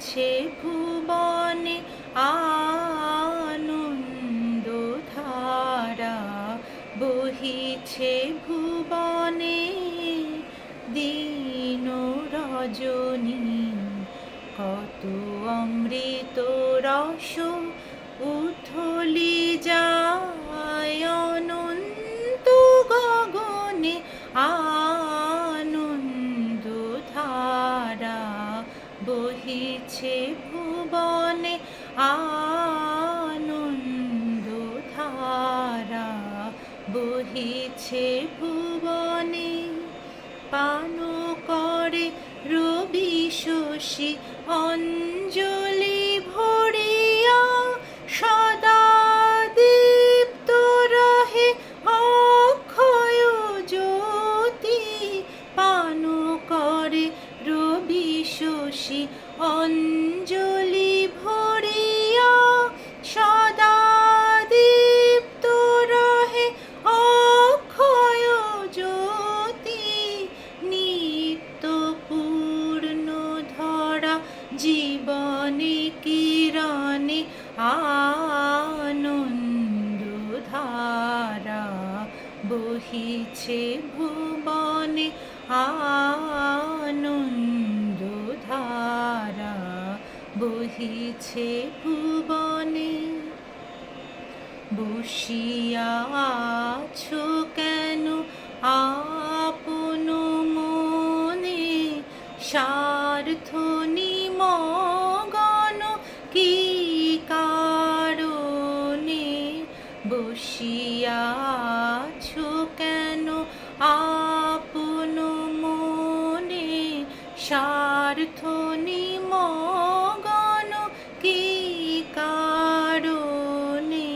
বহিছে ভুবনে আনন্দধারা, বহিছে ভুবনে দিন রজনী। কত অমৃত রস উথলি যায় অনন্ত গগনে আনন্দধারা, বহিছে ভুবনে আনন্দধারা, বহিছে ভুবনে। পান করে রবি শশী অঞ্জলি ভরিয়া, সদা দীপ্ত রহে অক্ষয় জ্যোতি। পান করে রবি শশী অঞ্জলি ভরিয়া, সদা দীপ্ত রহে অক্ষয় জ্যোতি। নিত্য পূর্ণ ধরা জীবনে কিরণে আনন্দধারা, বহিছে ভুবনে আনন্দধারা, বহিছে ভুবনে। বসিয়া আছো কেন আপন মনে, স্বার্থ নিমগ্ন কি কারণে? বসিয়া আছো কেন আপন মনে, স্বার্থ নিমগ্ন কি কারণে?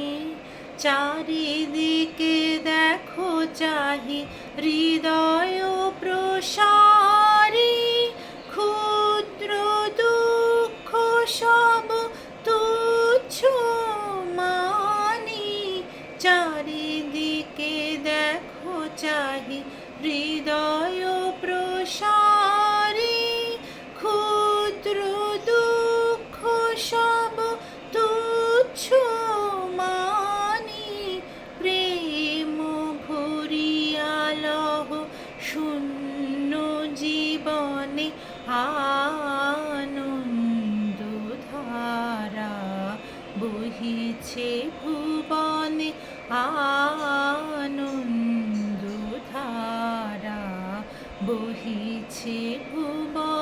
চারিদিকে দেখো চাহি হৃদয় প্রসারী, ক্ষুদ্র দুঃখ সব তুচ্ছ মানি। চারিদিকে দেখো চাহি হৃদয় প্রসারী, ক্ষুদ্র দুঃখ সব তুচ্ছ মানি। প্রেম ভরিয়া লহ শূন্য জীবনে আনন্দধারা, বহিছে ভুবনে আনন্দধারা, বহিছে ভুবনে।